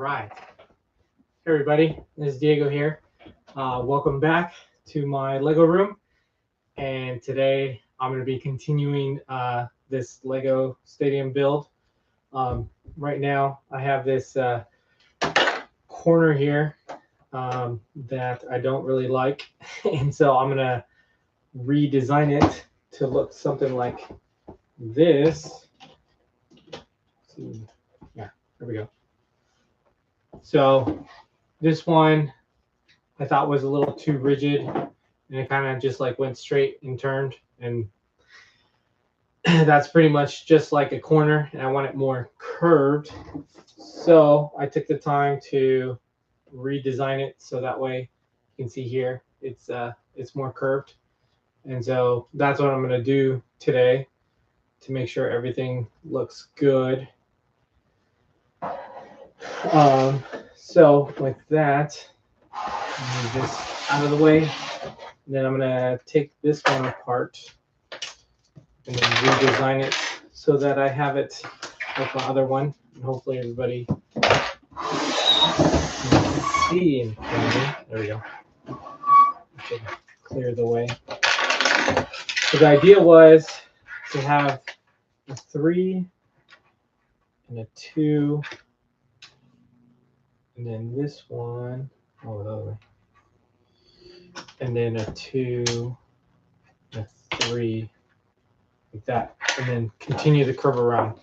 right. Hey everybody, this is Diego here. Welcome back to my Lego room. And today I'm going to be continuing this Lego Stadium build. Right now I have this corner here that I don't really like. And so I'm going to redesign it to look something like this. Let's see. Yeah, there we go. So this one I thought was a little too rigid, and it kind of just like went straight and turned, and that's pretty much just like a corner, and I want it more curved. So I took the time to redesign it so that way you can see here it's more curved, and so that's what I'm going to do today to make sure everything looks good. So like that, move this out of the way. And then I'm gonna take this one apart and then redesign it so that I have it like my other one. And hopefully everybody can see in front of me. There we go. I should clear the way. So the idea was to have a 3 and a 2, and then this one, the other way. And then a 2, and a 3, like that, and then continue to curve around.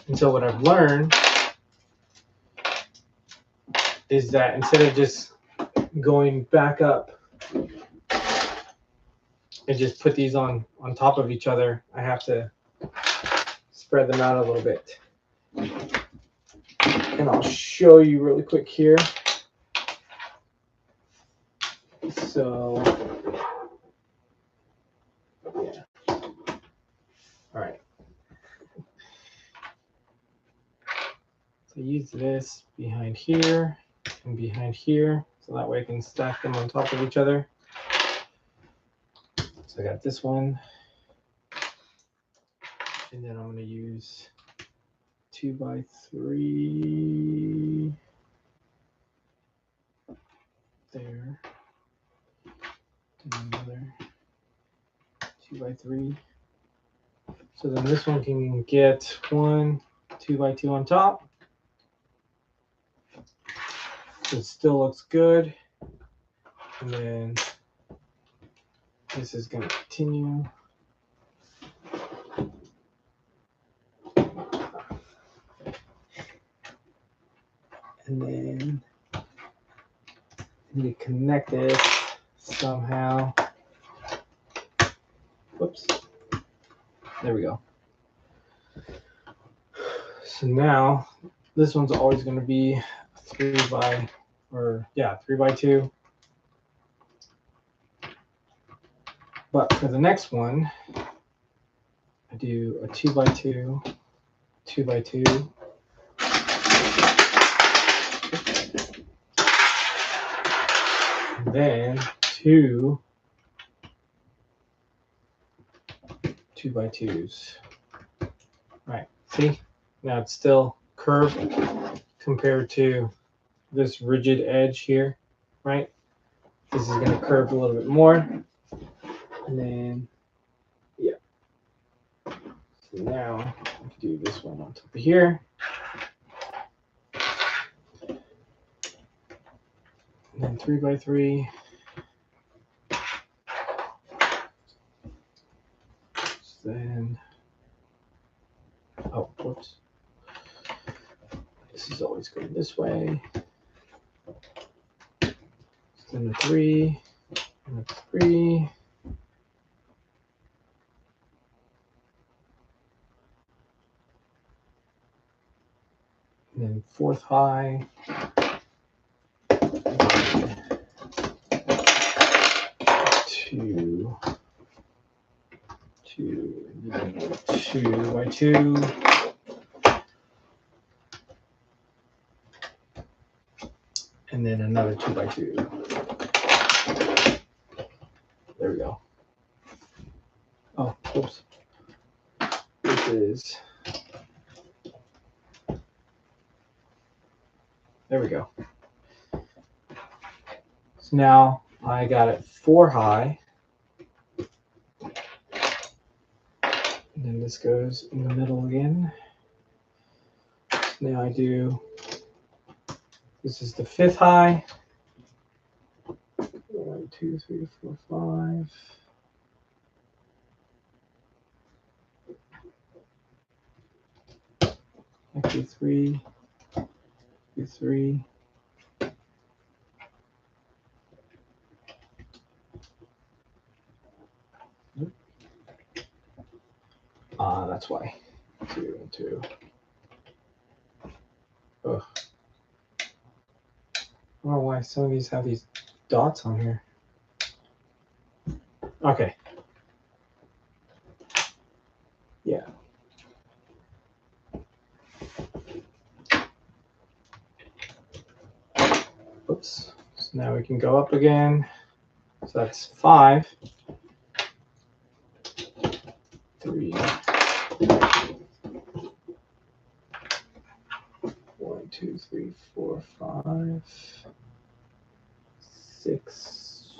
And so what I've learned is that instead of just going back up and just put these on top of each other, I have to spread them out a little bit. And I'll show you really quick here. So, yeah. All right. So use this behind here and behind here, so that way I can stack them on top of each other. So I got this one, and then I'm going to use 2x3 there, and another 2x3. So then this one can get 1 2x2 on top. So it still looks good. And then this is going to continue. And then I need to connect it somehow. Whoops. There we go. So now this one's always going to be 3x2. But for the next one, I do a 2x2, 2x2. And then 2 2x2s. Right, see? Now it's still curved compared to this rigid edge here, right? This is going to curve a little bit more. And then, yeah. So now I can do this one on top of here. And then 3x3. Then, oh, whoops. This is always going this way. Then a 3, and a 3. And then 4th high. 2, 2, and then 2x2. And then another 2x2. There we go. Oh, oops. This is There we go. So now I got it 4 high. And then this goes in the middle again. Now I do, this is the 5th high. 1, 2, 3, 4, 5. Actually 3, 2, 3. That's why. 2 and 2. Ugh. I don't know why some of these have these dots on here. Okay. Yeah. Oops. So now we can go up again. So that's 5. 3. 1, 2, 3, 4, 5, 6.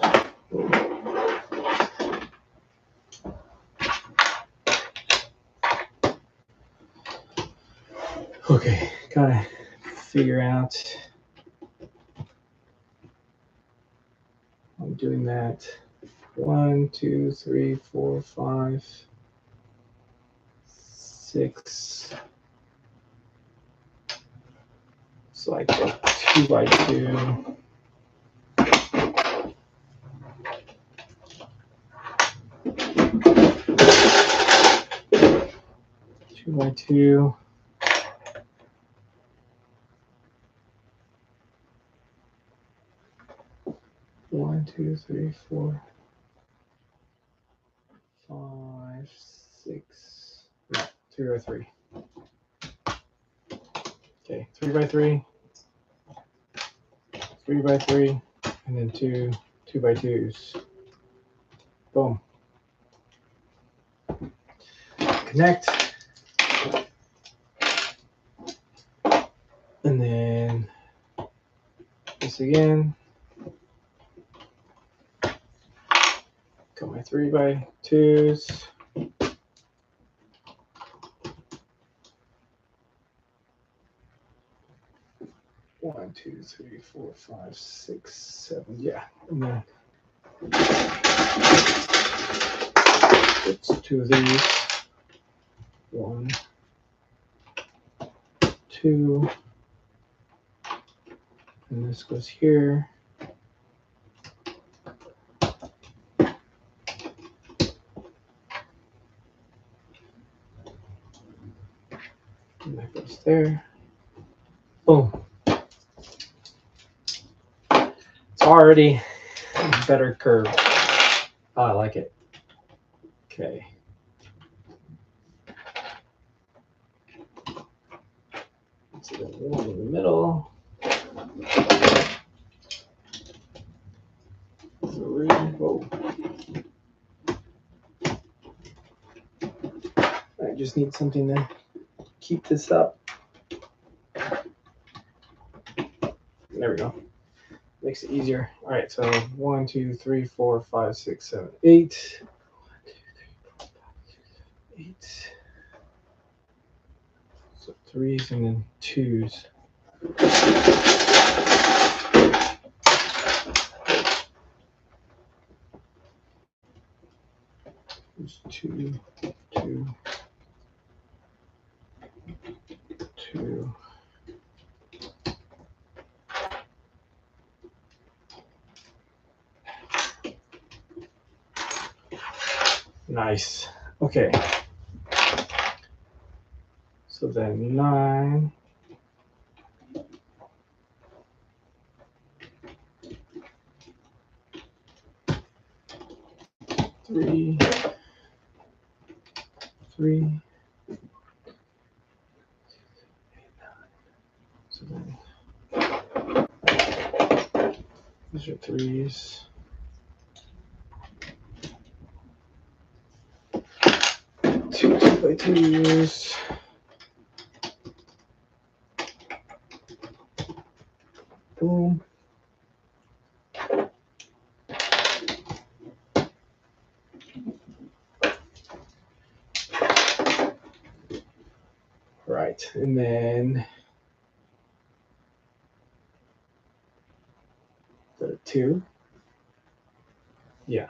Okay, gotta figure out. I'm doing that. 1, 2, 3, 4, 5, 6. So like 2 by 2. 2 by 2. 1, 2, 3, 4, 5, 6. No, 3 by 3. Okay, 3 by 3. 3 by 3, and then 2 by 2s. Boom. Connect. And then this again. Got my 3 by 2s. One, 2, 3, 4, 5, 6, 7. Yeah. And then it's 2 of these. 1, 2. And this goes here. And that goes there. Boom. It's already a better curve. Oh, I like it. Okay. So then 1 in the middle. 3. Whoa. I just need something to keep this up. There we go. Makes it easier. All right, so 1, 2, 3, 4, 5, 6, 7, 8. 8. So 3s and then 2s. There's 2, 2, 2. Nice. Okay. So then 9. 3. 3. So then these are 3s. 2 by 2s. Boom. Right, and then the 2. Yeah.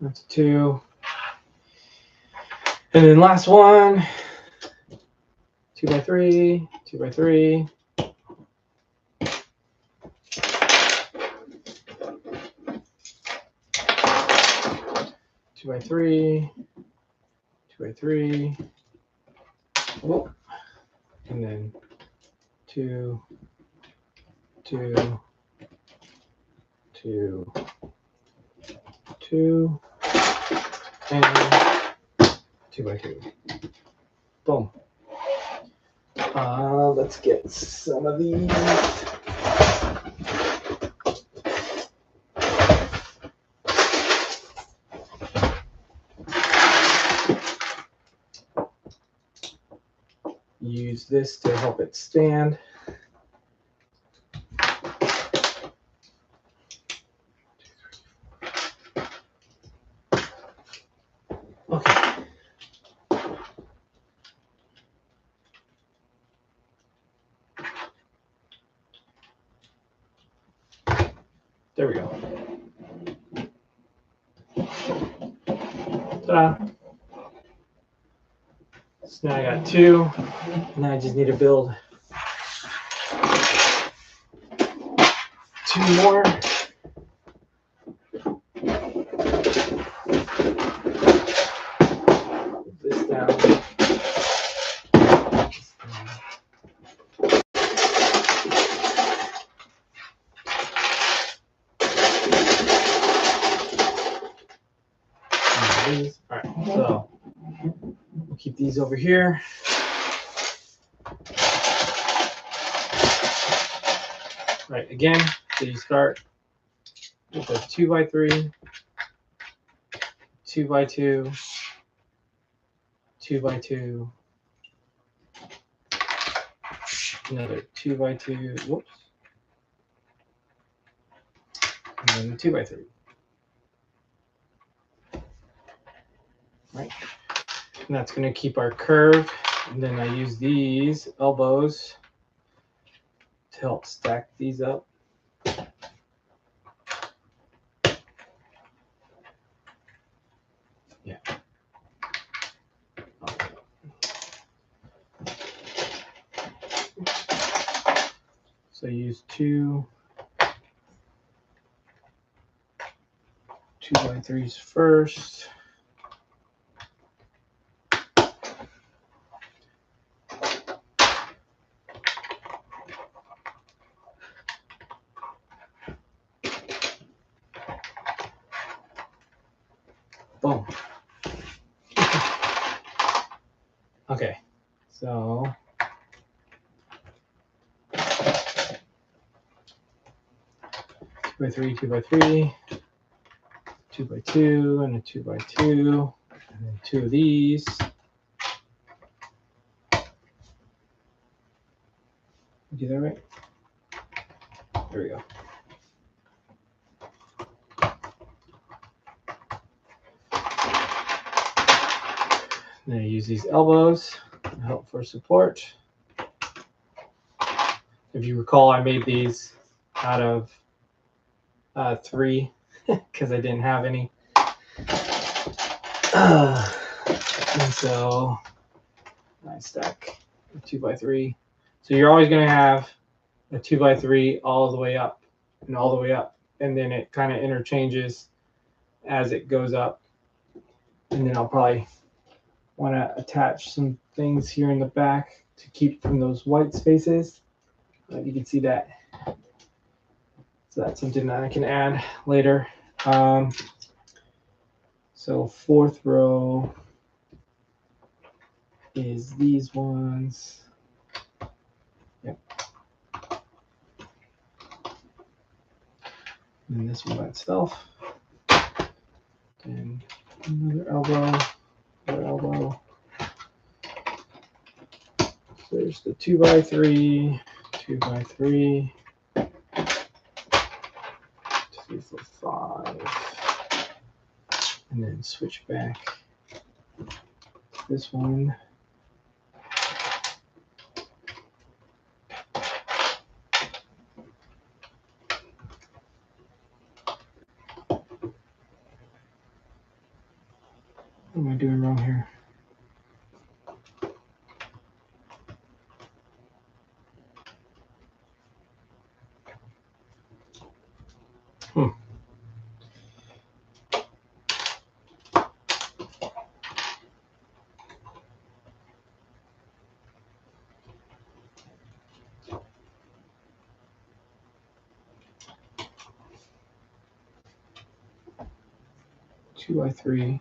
That's 2. And then last one, 2 by 3, 2 by 3. 2 by 3, 2 by 3. Whoop. And then 2, 2, 2, 2, and 2 by 2. Boom. Let's get some of these. Use this to help it stand. Okay. There we go. Ta-da. So now I got 2. Now I just need to build 2 more. Put this down. All right, so we'll keep these over here. Right, again, so you start with a 2 by 3, 2 by 2, 2 by 2, another 2 by 2, whoops, and then 2 by 3. Right, and that's going to keep our curve. And then I use these elbows to help stack these up. Yeah. So use 2 by 3s first. Boom. Okay, so 2 by 3, 2 by 3, 2 by 2, and a 2 by 2, and then 2 of these. Do that right? There we go. Then I use these elbows to help for support. If you recall, I made these out of 3 because I didn't have any. And so I stack a 2 by 3. So you're always going to have a 2 by 3 all the way up and all the way up. And then it kind of interchanges as it goes up. And then I'll probably want to attach some things here in the back to keep from those white spaces. You can see that. So that's something that I can add later. So 4th row is these ones. Yep. And this one by itself. And another elbow, another elbow. switch the 2x3, 2x3, 2, 4, 5, and then switch back this one. What am I doing wrong here? Hmm. Two by three.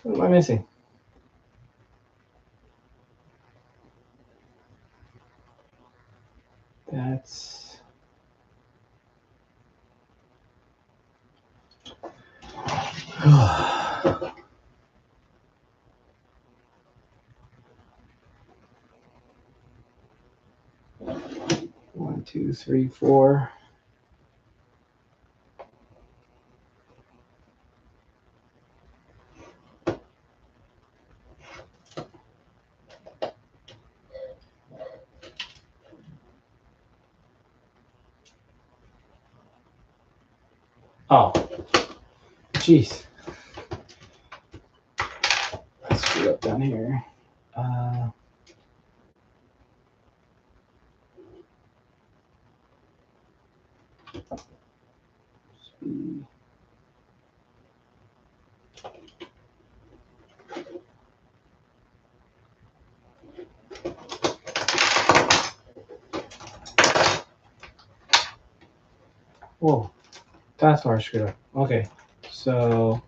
What am I missing? That's 1, 2, 3, 4. Oh, jeez. I screwed up down here. Whoa, that's where I screwed up. Okay, so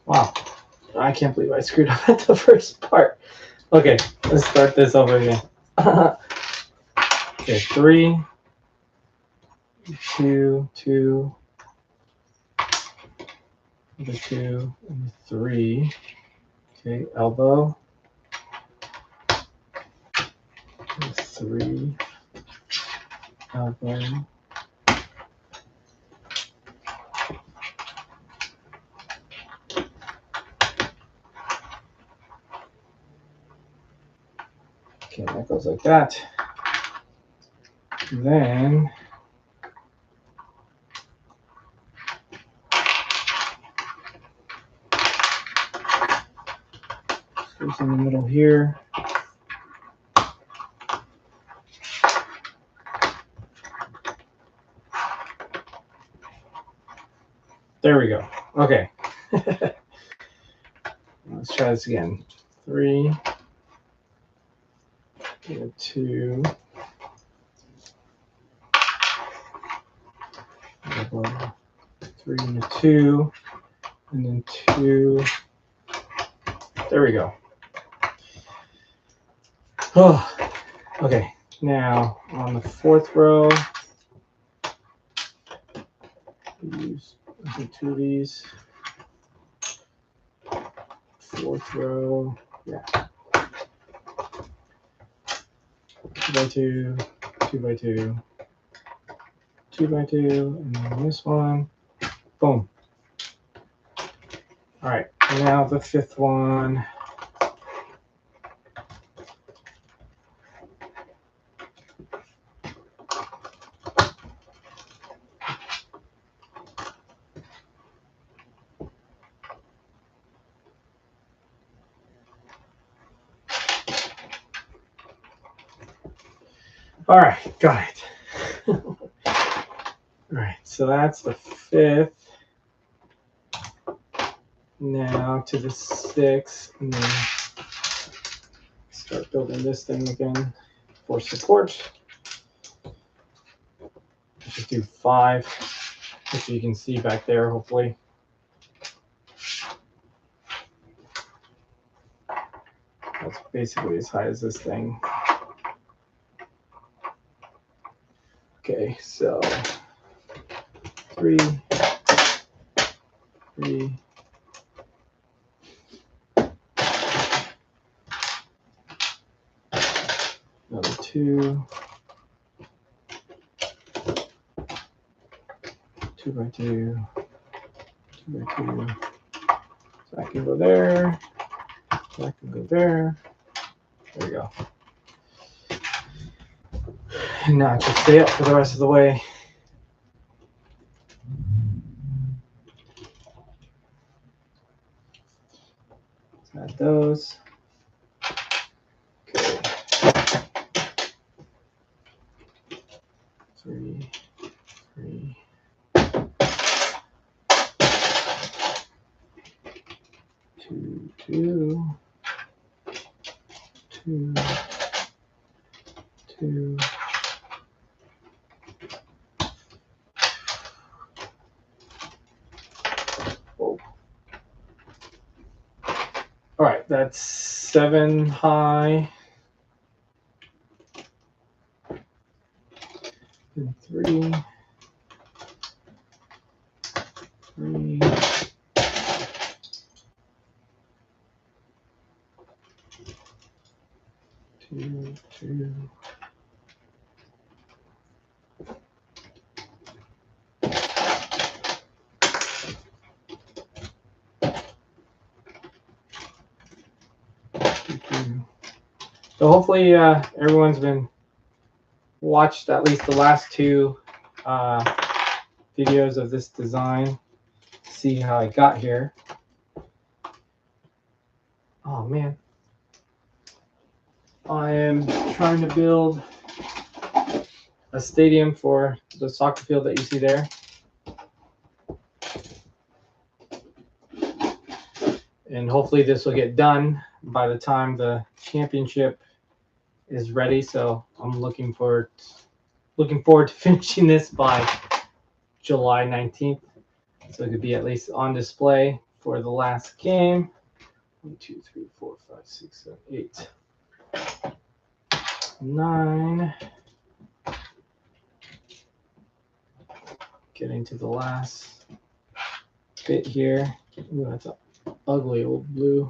wow, I can't believe I screwed up at the first part. Okay, let's start this over again. Okay, 3, 2, 2, the 2, and the 3. Okay, elbow. The 3, elbow. Okay, that goes like that. Then goes in the middle here. There we go. Okay. Let's try this again. 3, 2, 3 and a 2, and then 2. There we go. Oh, okay. Now on the 4th row, use 2 of these. 4th row, yeah. 2 by 2, 2 by 2, 2 by 2, and then this one. Boom. All right, now the 5th one. All right, got it. All right, so that's the 5th. Now to the 6th, and then start building this thing again for support. Just do 5, which you can see back there, hopefully. That's basically as high as this thing. Okay, so 3, 3. Another 2. 2 by 2. 2 by 2. So I can go there. So I can go there. There we go. And now I can stay up for the rest of the way. Let's add those. Okay. 3, 3. 2, 2. 2, 2. Whoa. All right, that's 7 high. And 3. 3. 2, 2. So hopefully everyone's been watched at least the last 2 videos of this design. See how I got here. Oh man, I am trying to build a stadium for the soccer field that you see there. And hopefully this will get done by the time the championship is ready. So I'm looking forward to finishing this by July 19th. So it could be at least on display for the last game. 1, 2, 3, 4, 5, 6, 7, 8, 9. Getting to the last bit here. Ooh, that's an ugly old blue.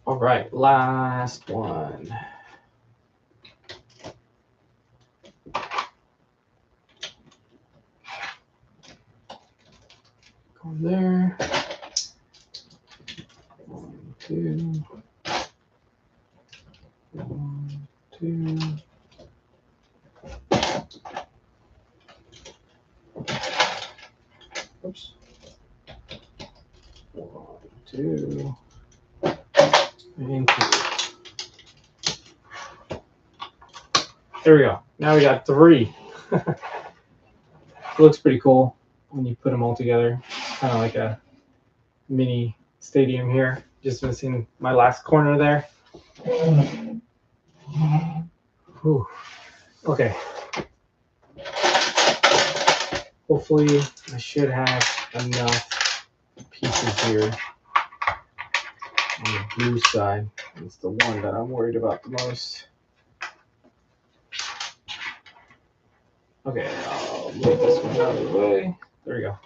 All right, last one. Go there. 1, 2. 1, 2. Oops. 1, 2. And 2. There we go. Now we got 3. Looks pretty cool when you put them all together. It's kind of like a mini stadium here. Just missing my last corner there. Whew. Okay. Hopefully I should have enough pieces here on the blue side. It's the one that I'm worried about the most. Okay, I'll move this one out of the way. There we go.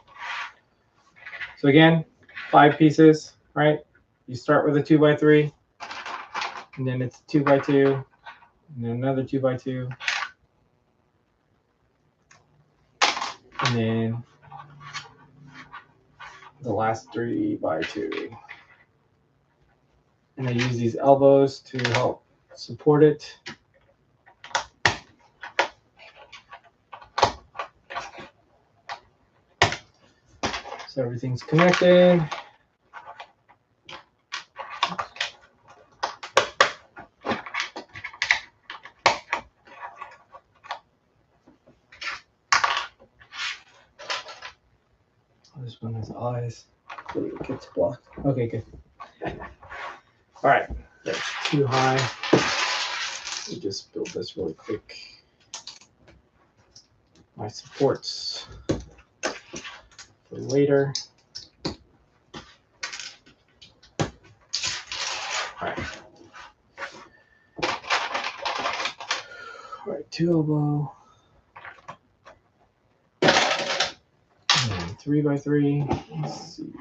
So again, 5 pieces, right? You start with a 2 by 3, and then it's 2 by 2, and then another 2 by 2, and then the last 3 by 2. And I use these elbows to help support it. So everything's connected. This one has eyes. Hopefully it gets blocked. Okay, good. All right, that's too high. Let me just build this really quick. My supports for later. All right, 2 elbow. And 3x3. Let's see.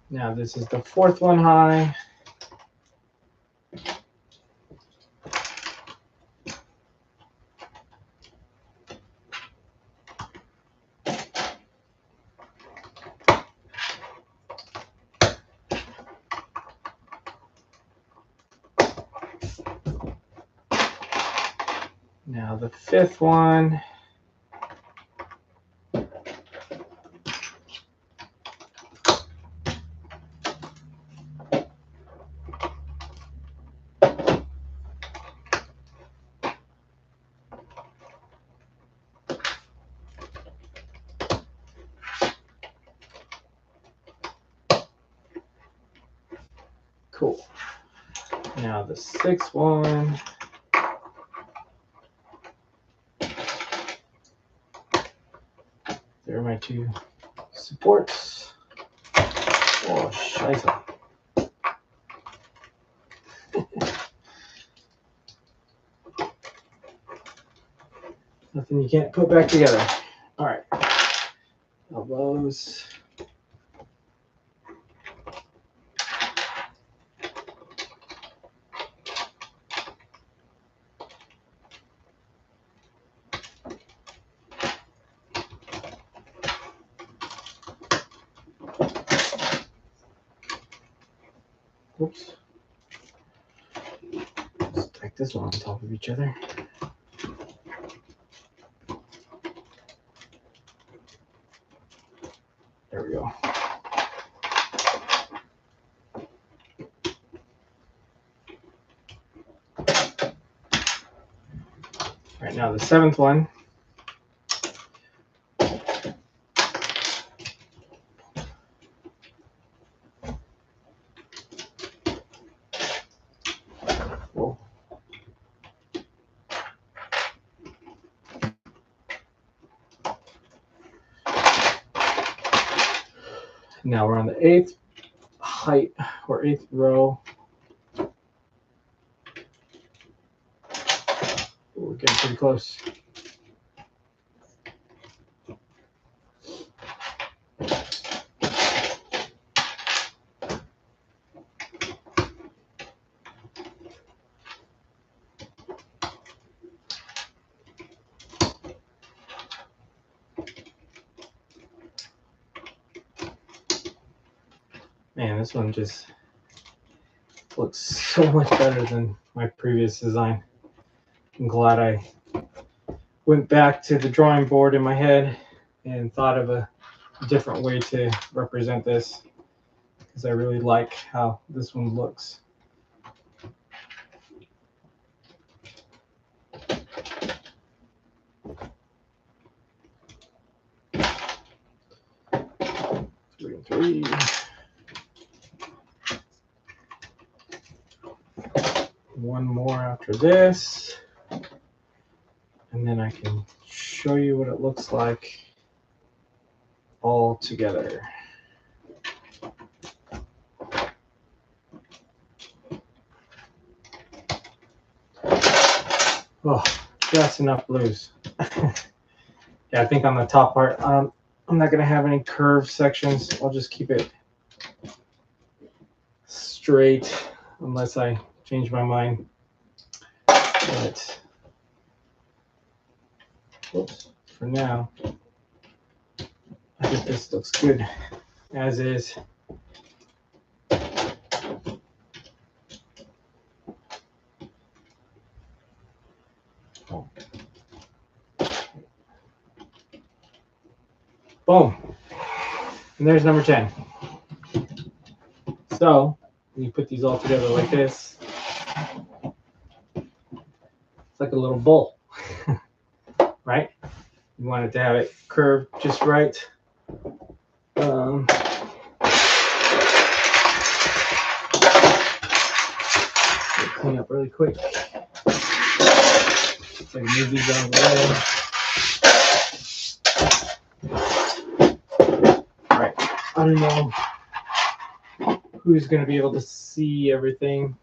Now this is the 4th one high. Now the 5th one. Cool. Now the 6th one. There are my 2 supports. Oh, scheiße. Nothing you can't put back together. All right. Elbows. Oops. Stack this one on top of each other. There we go. All right, now the 7th one. Whoa. Now we're on the 8th height or 8th row. We're getting pretty close. Man, this one just looks so much better than my previous design. I'm glad I went back to the drawing board in my head and thought of a different way to represent this, because I really like how this one looks. Three and 3. One more after this, and then I can show you what it looks like all together. Oh, just enough blues. Yeah, I think on the top part, I'm not going to have any curved sections. I'll just keep it straight unless I change my mind. But whoops, for now, I think this looks good as is. Boom. And there's number 10. So when you put these all together like this, it's like a little bowl, right? You want it to have it curved just right. Clean up really quick. So I can move these out of the way. All right. I don't know who's going to be able to see everything.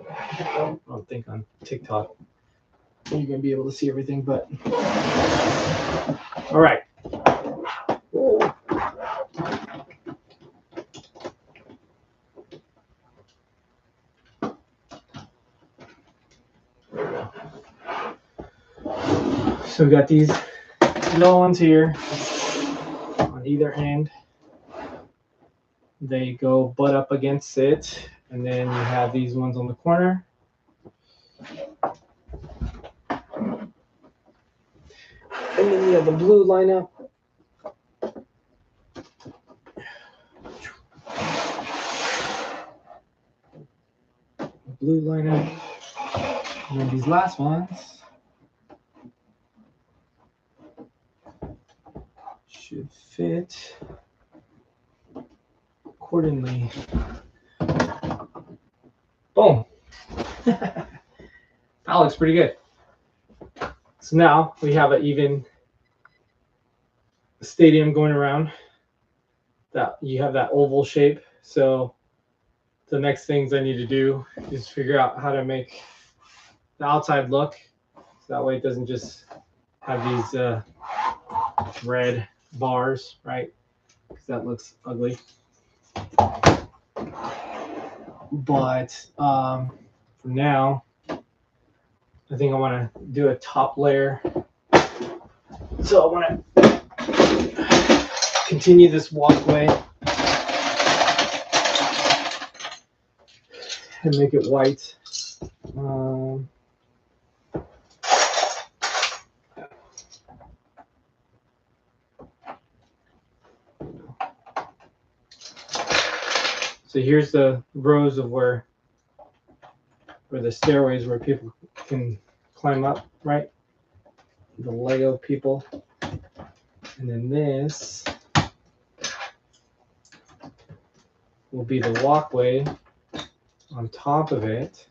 I don't think on TikTok you're going to be able to see everything, but all right. So we got these little ones here on either end. They go butt up against it, and then you have these ones on the corner. And then you have the blue lineup. Blue lineup. And then these last ones should fit accordingly. Boom. That looks pretty good. So now we have an even stadium going around. That you have that oval shape. So the next things I need to do is figure out how to make the outside look. So that way it doesn't just have these red bars, right? Because that looks ugly. But for now, I think I want to do a top layer. So I want to continue this walkway and make it white. So here's the rows of where the stairways where people can climb up, right? The Lego people. And then this will be the walkway on top of it.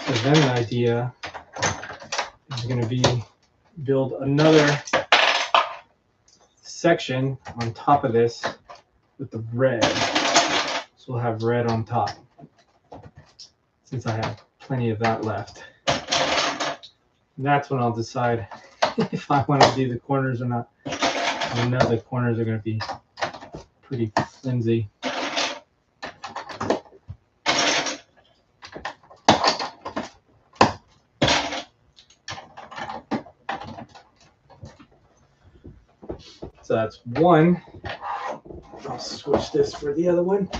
So then the idea is going to be build another section on top of this with the red. So we'll have red on top, since I have plenty of that left. And that's when I'll decide if I want to do the corners or not. I know the corners are going to be pretty flimsy. So that's one. I'll switch this for the other one.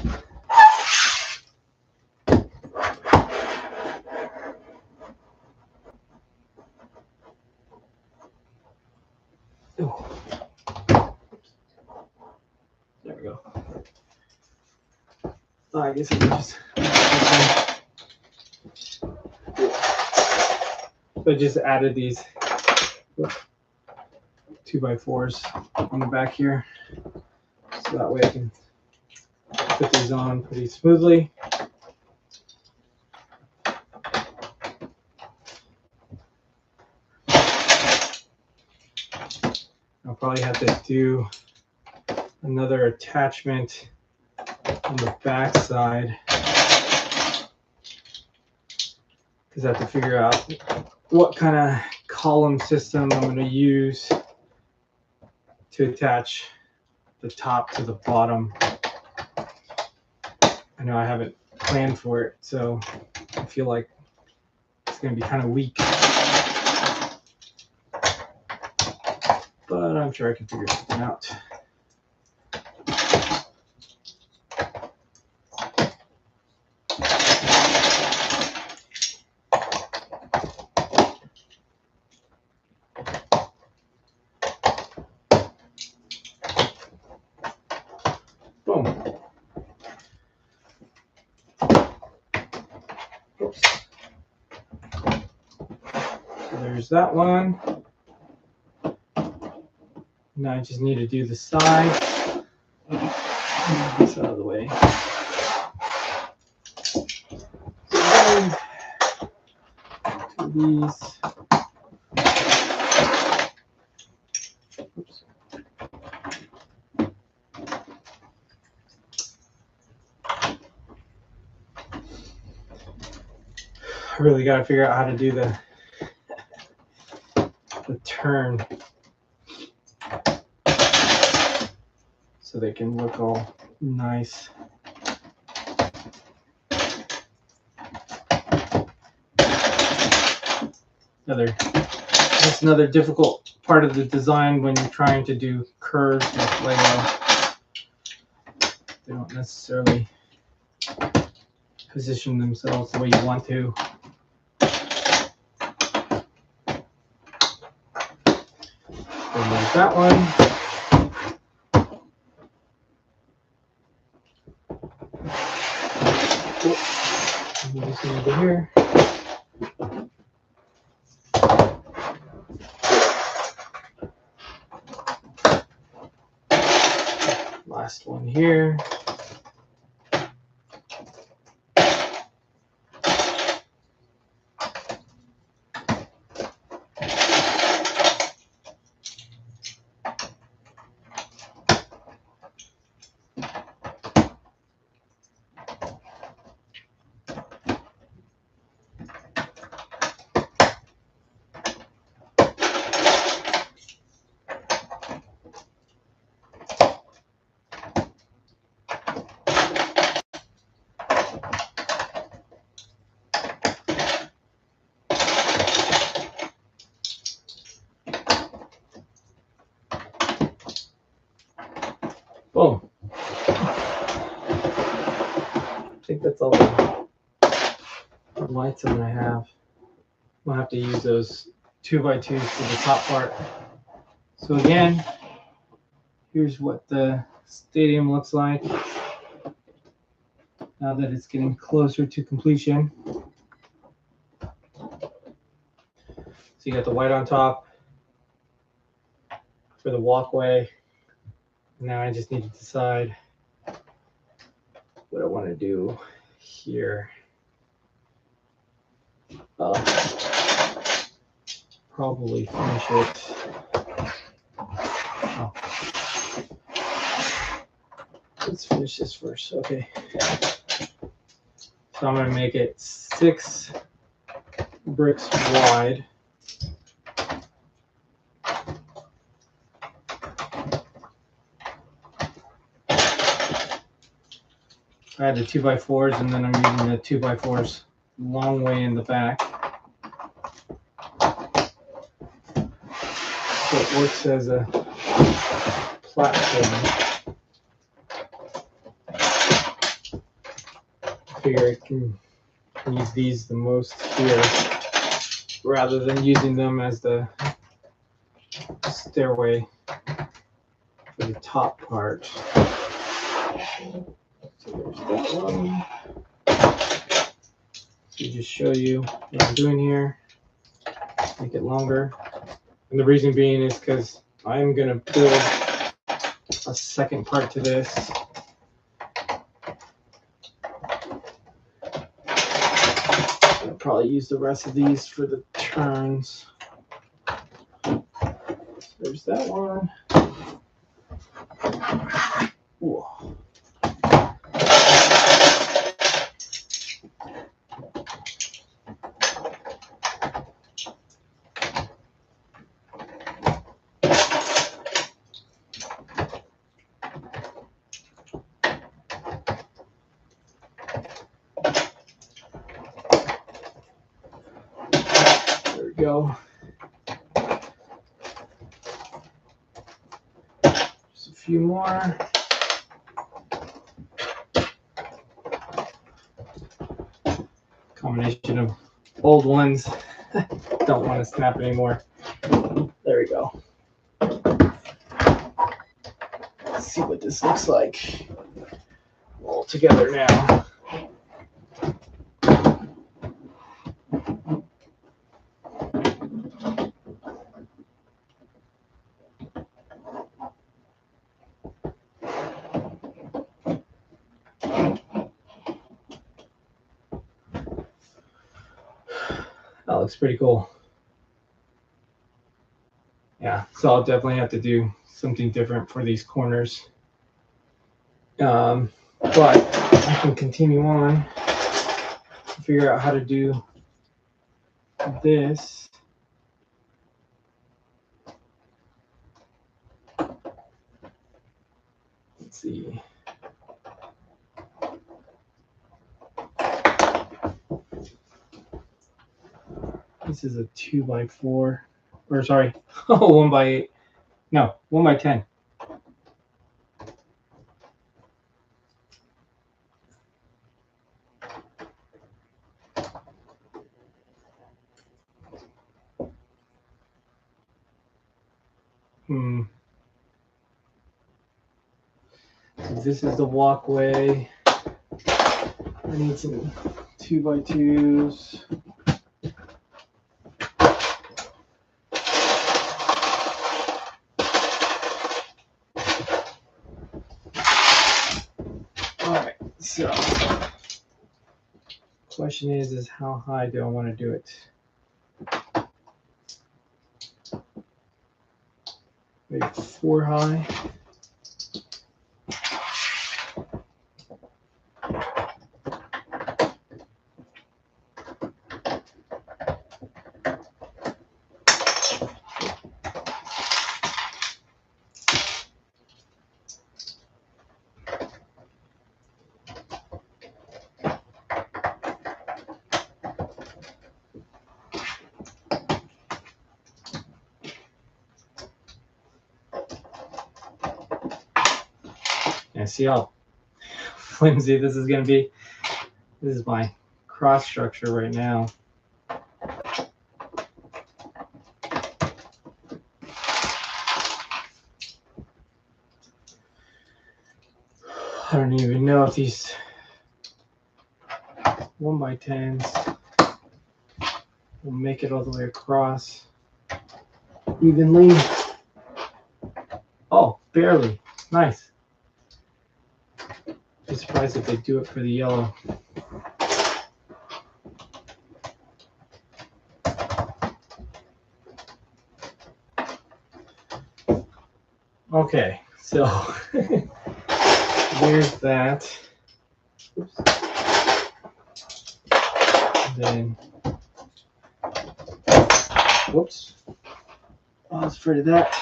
Oh. There we go. Oh, I guess I can just. So I just added these 2x4s on the back here, so that way I can put these on pretty smoothly. I'll probably have to do another attachment on the back side, because I have to figure out what kind of column system I'm going to use to attach the top to the bottom. I know I haven't planned for it, so I feel like it's going to be kind of weak. but I'm sure I can figure something out. Boom. Oops. So there's that one. Now I just need to do the side. Get this out of the way. So these. Oops. I really got to figure out how to do the turn so they can look all nice. That's another difficult part of the design when you're trying to do curves with Lego. They don't necessarily position themselves the way you want to. And there's that one. I'm just going to go here. Last one here. Boom. I think that's all the lights I'm going to have. We'll have to use those 2x2s for the top part. So again, here's what the stadium looks like now that it's getting closer to completion. So you got the white on top for the walkway. Now I just need to decide what I want to do here. Probably finish it. Oh. Let's finish this first. Okay. So I'm going to make it 6 bricks wide. I had the 2x4s, and then I'm using the 2x4s long way in the back. So it works as a platform. I figure I can use these the most here rather than using them as the stairway for the top part. So there's that one. So just show you what I'm doing here. Make it longer. And the reason being is because I'm going to build a second part to this. I'll probably use the rest of these for the turns. So there's that one. Ooh. There we go. few more. Combination of old ones. Don't want to snap anymore. There we go. Let's see what this looks like all together now. That looks pretty cool. Yeah, so I'll definitely have to do something different for these corners. But I can continue on, figure out how to do this. Let's see. This is a 2x4, or sorry, 1x8. No, 1x10. This is the walkway. I need some 2x2s. All right, so question is how high do I want to do it? Maybe 4 high. And see how flimsy this is going to be. This is my cross structure right now. I don't even know if these 1x10s will make it all the way across evenly. Oh, barely. Nice. Be surprised if they do it for the yellow. Okay, so there's that. Oops. Then, whoops. I was afraid of that.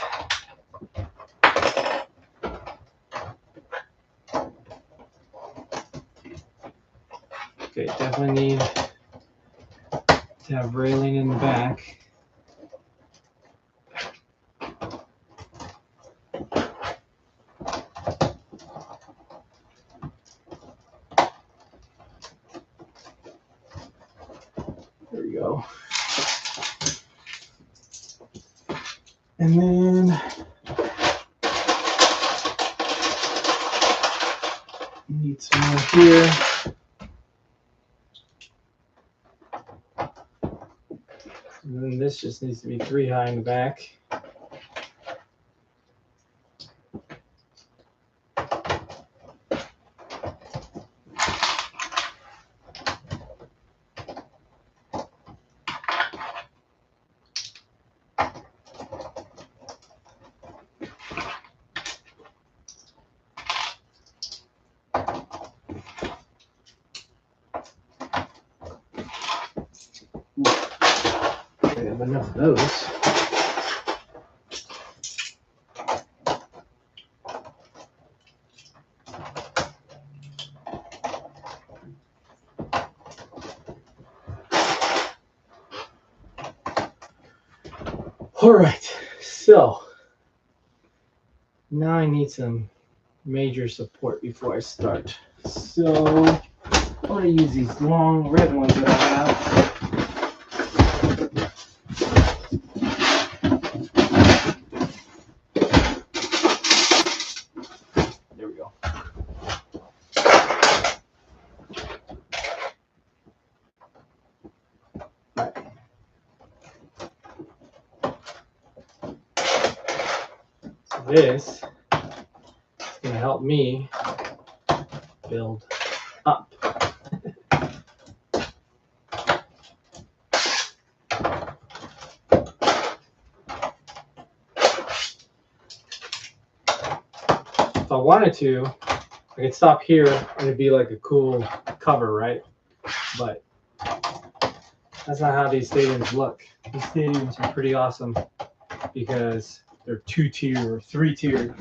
Okay, definitely need to have railing in the back. There we go. And then need some more here. And then this just needs to be 3 high in the back. I have enough of those. All right, so Now I need some major support before I start. So I'm going to use these long red ones that I have. There we go. All right. So this is going to help me build up. If I wanted to, I could stop here and it'd be like a cool cover, right? But that's not how these stadiums look. These stadiums are pretty awesome because they're 2-tier or 3-tier.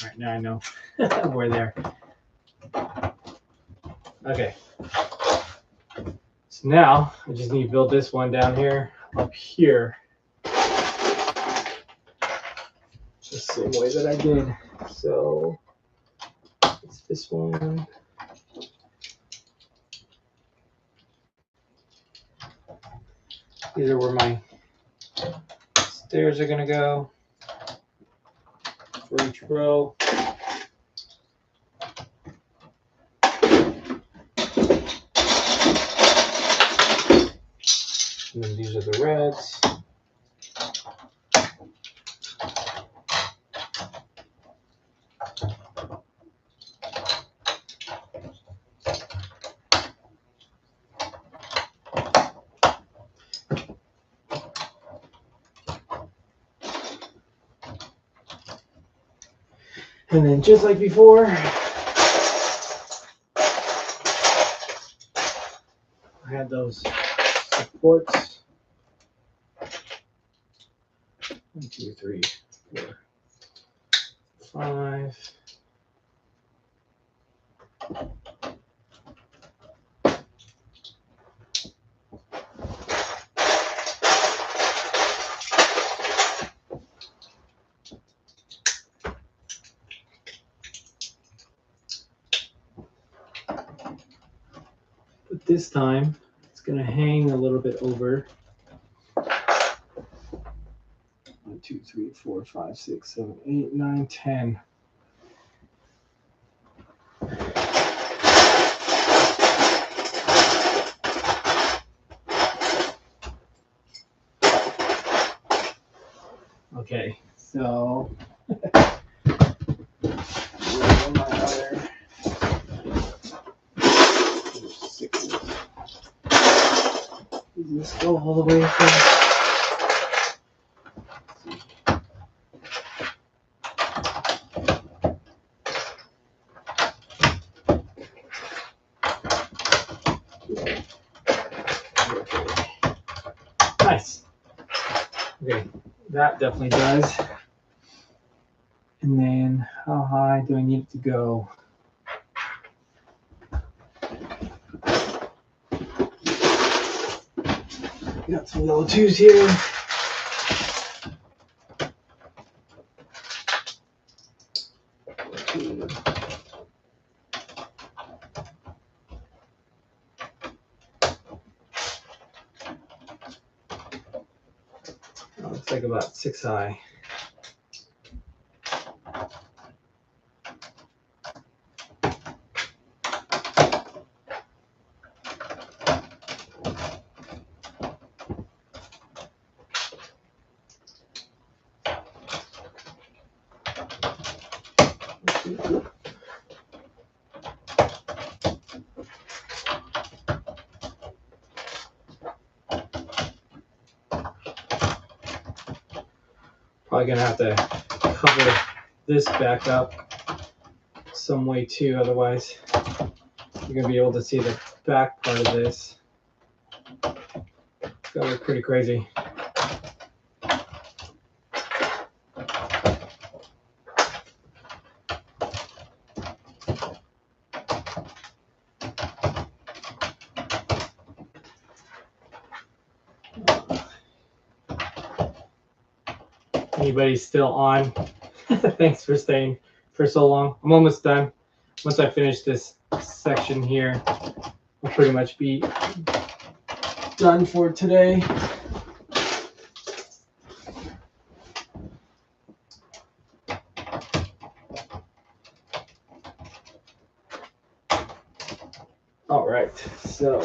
All right, now I know we're there. Okay. So now I just need to build this one down here, up here. Just the same way that I did. So it's this one. These are where my stairs are gonna go for each row. And then these are the reds. And then just like before, I had those supports. 1, 2, 3, 4, 5. But this time, it's going to hang a little bit over. 1, 2, 3, 4, 5, 6, 7, 8, 9, 10. Okay, so where my other 6? Does this go all the way from? Nice. Okay, that definitely does. And then how high do I need it to go? Got some little 2s here. Looks like about 6 high. Probably gonna have to cover this back up some way too, otherwise you're gonna be able to see the back part of this. It's gonna look pretty crazy. anybody's still on. Thanks for staying for so long. I'm almost done. Once I finish this section here, I'll pretty much be done for today. All right, so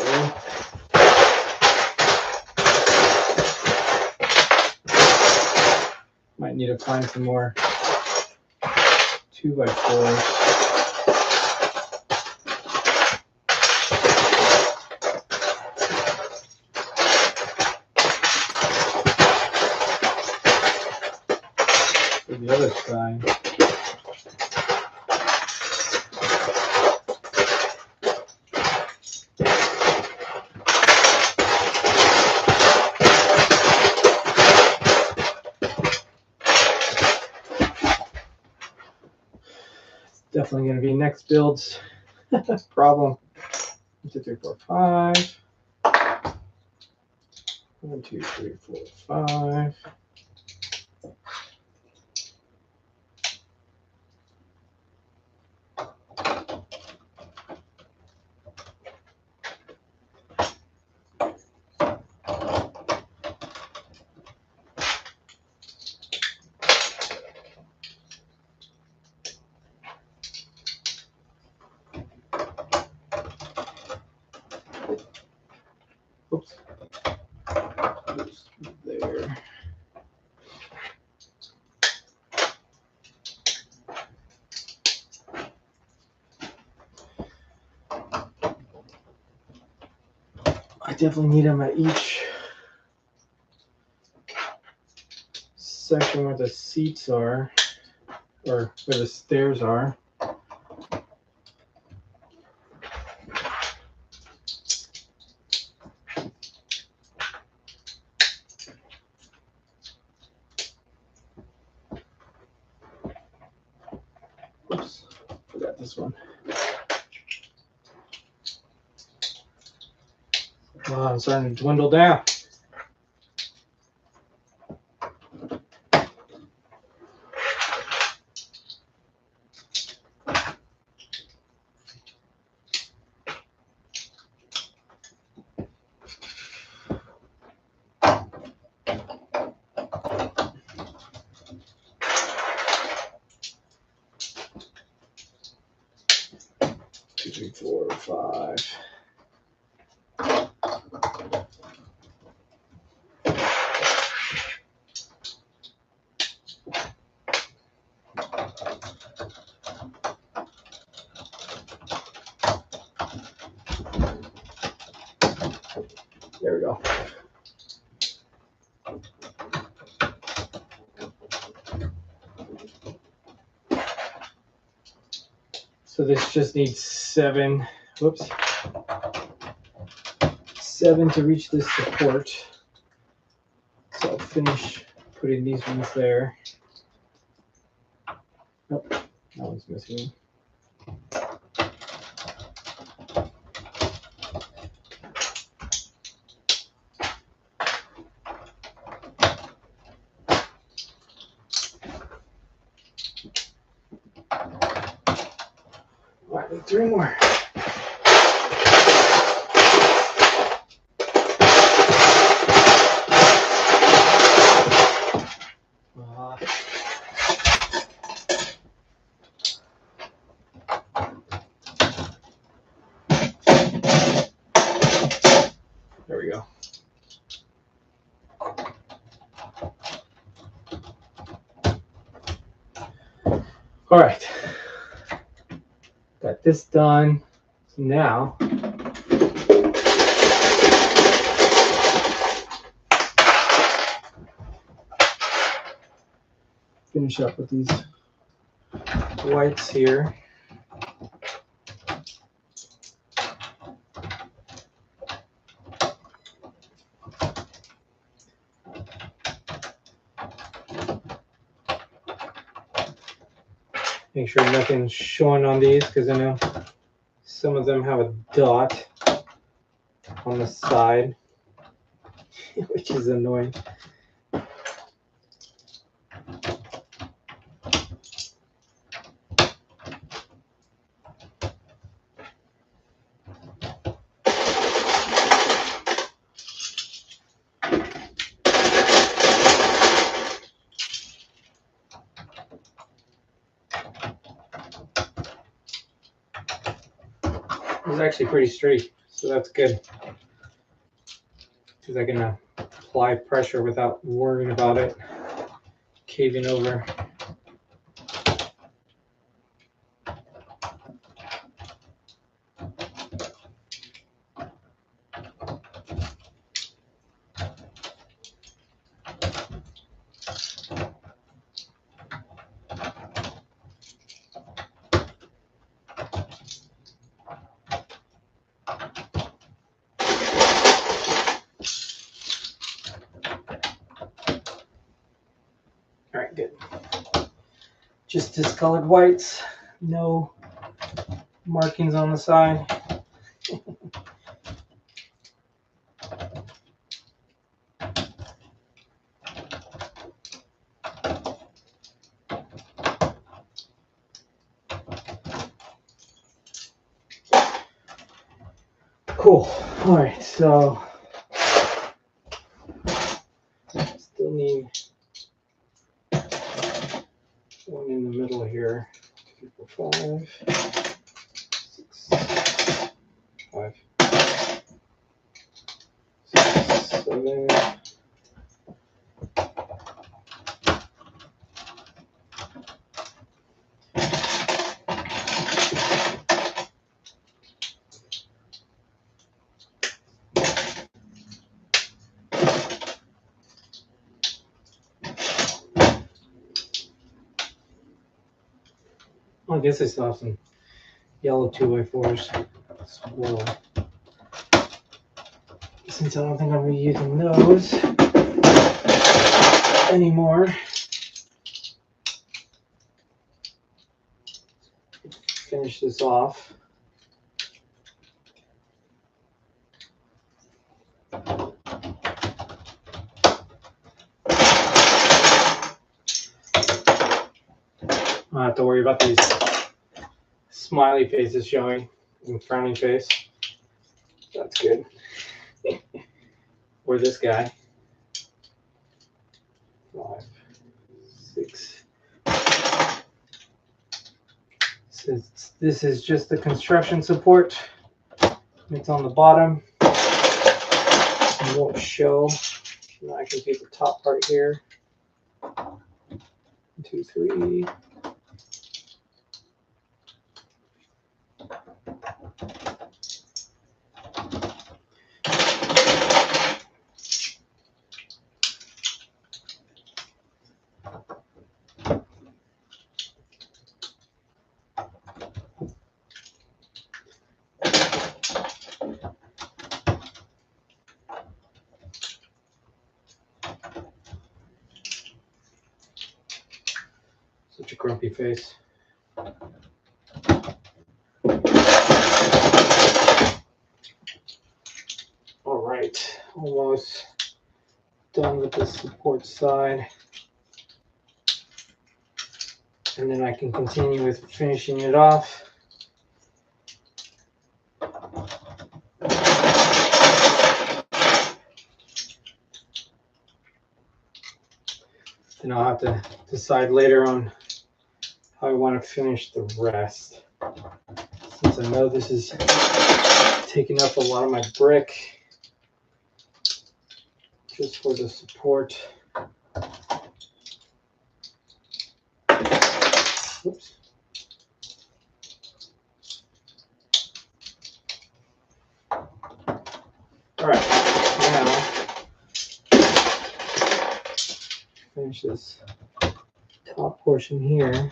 might need to find some more 2x4s. For the other side. Definitely going to be next build's problem. 1, 2, 3, 4, 5. 1, 2, 3, 4, 5. Oops. There. I definitely need them at each section where the seats are, or where the stairs are. Oops, forgot this one. Oh, I'm starting to dwindle down. Two, three, 4, 5. There we go. So this just needs 7, whoops, 7 to reach this support. So I'll finish putting these ones there. Nope, that one's missing. I need 3 more. There we go. All right. Got this done. So now finish up with these whites here. Make sure nothing's showing on these because I know some of them have a dot on the side, which is annoying. is actually pretty straight, so that's good. Because I can apply pressure without worrying about it caving over. All right, good. Just discolored whites, no markings on the side. Cool. All right, so still need one in the middle here. 2, 4, 5, 6, 5, 6, 7. I guess I still have some yellow 2x4s. Well, since I don't think I'm going to be using those anymore, finish this off. I don't have to worry about these smiley faces showing and frowning face. That's good. Or this guy. 5, 6. Since this is just the construction support, it's on the bottom. It won't show. Now I can take the top part here. 1, 2, 3. Such a grumpy face. All right, almost done with the support side. And then I can continue with finishing it off. Then I'll have to decide later on how I want to finish the rest. Since I know this is taking up a lot of my brick just for the support. Oops. All right, now finish this top portion here.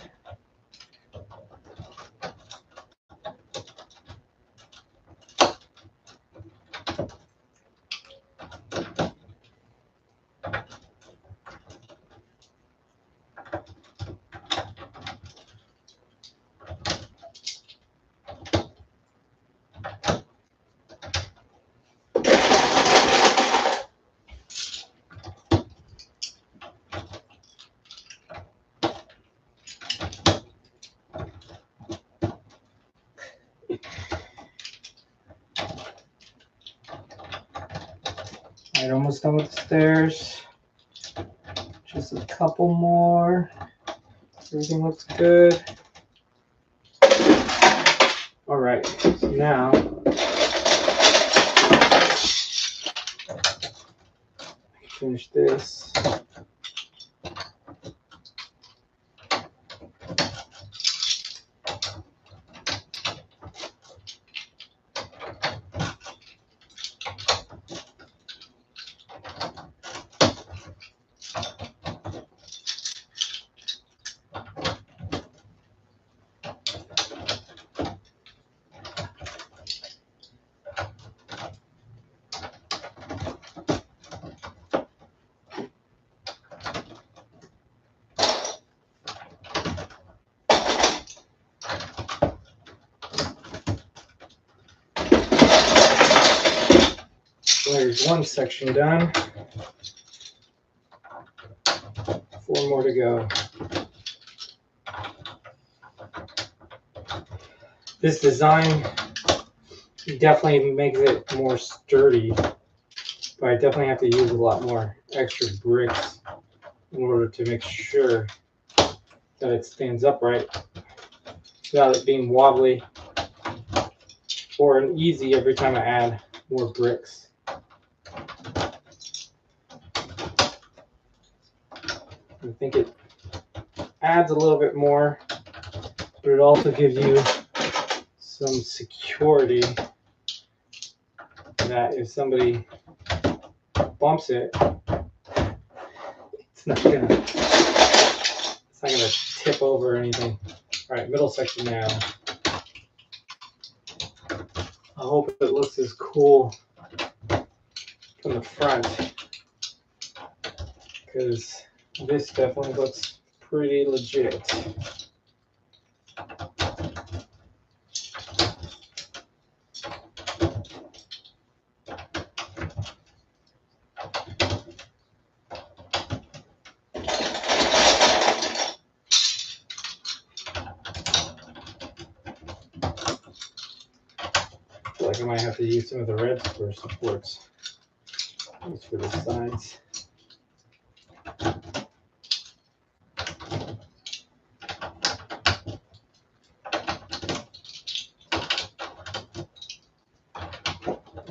All right, almost done with the stairs. Just a couple more. Everything looks good. All right, so Now, finish this. There's one section done. 4 more to go. This design definitely makes it more sturdy, but I definitely have to use a lot more extra bricks in order to make sure that it stands upright without it being wobbly or uneasy every time I add more bricks. I think it adds a little bit more, but it also gives you some security that if somebody bumps it, it's not gonna tip over or anything. All right, middle section now. I hope it looks as cool from the front, because this definitely looks pretty legit. I feel like I might have to use some of the reds for supports, at least for the sides.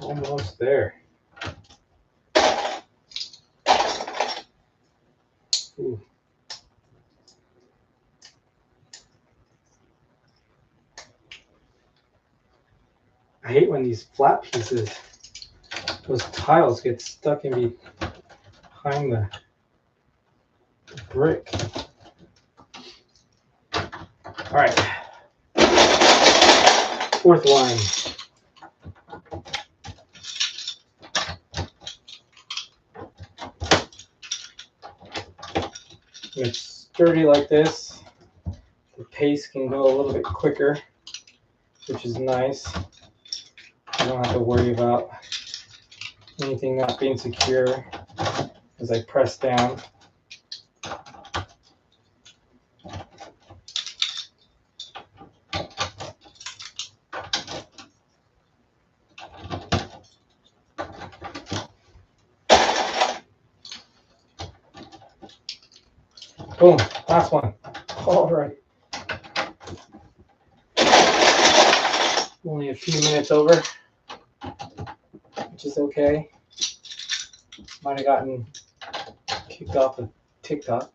Almost there. Ooh. I hate when these flat pieces, those tiles get stuck in behind the brick. All right, 4th line. When it's sturdy like this, the pace can go a little bit quicker, which is nice. I don't have to worry about anything not being secure as I press down. Boom, last one. All right. Only a few minutes over, which is okay. Might have gotten kicked off of TikTok.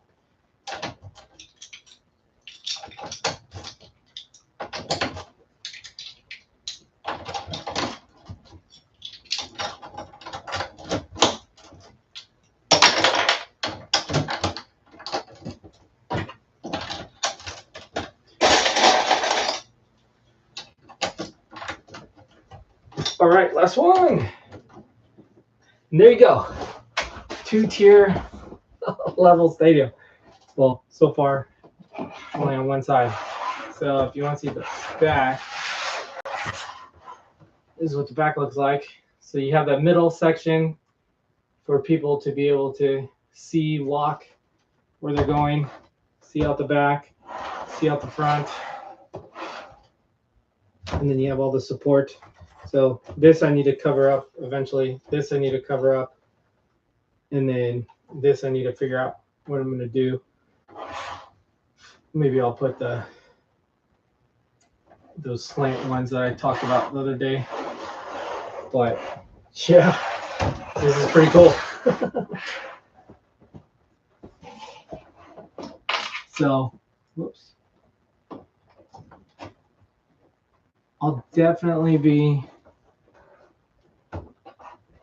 All right, last one. And there you go. 2-tier level stadium. Well, so far, only on one side. So if you want to see the back, this is what the back looks like. So you have that middle section for people to be able to see, walk where they're going, see out the back, see out the front. And then you have all the support. So this I need to cover up eventually. This I need to cover up. And then this I need to figure out what I'm going to do. Maybe I'll put the those slant ones that I talked about the other day. But yeah, this is pretty cool. So, whoops. I'll definitely be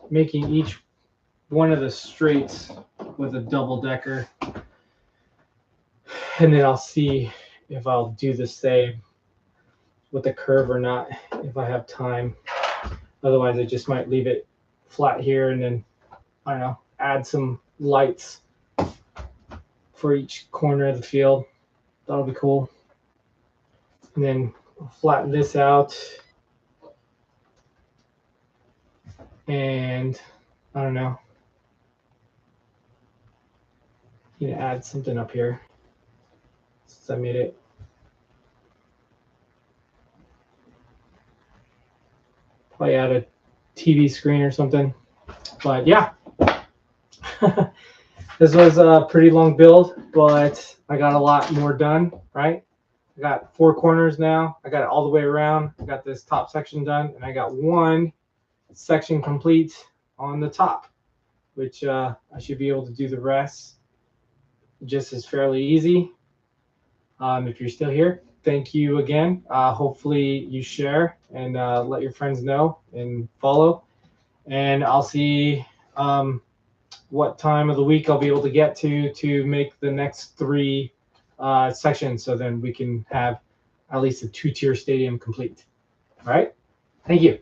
making each one of the straights with a double decker. And then I'll see if I'll do the same with the curve or not, if I have time. Otherwise, I just might leave it flat here and then, I don't know, add some lights for each corner of the field. That'll be cool. And then I'll flatten this out. And I don't know. Need to add something up here since I made it. Probably add a TV screen or something. But yeah. This was a pretty long build, but I got a lot more done, right? I got 4 corners now. I got it all the way around. I got this top section done, and I got 1 section complete on the top, which I should be able to do the rest just as fairly easy. If you're still here, thank you again. Hopefully you share and let your friends know and follow. And I'll see what time of the week I'll be able to get to make the next 3 sections, so then we can have at least a 2-tier stadium complete. All right. Thank you.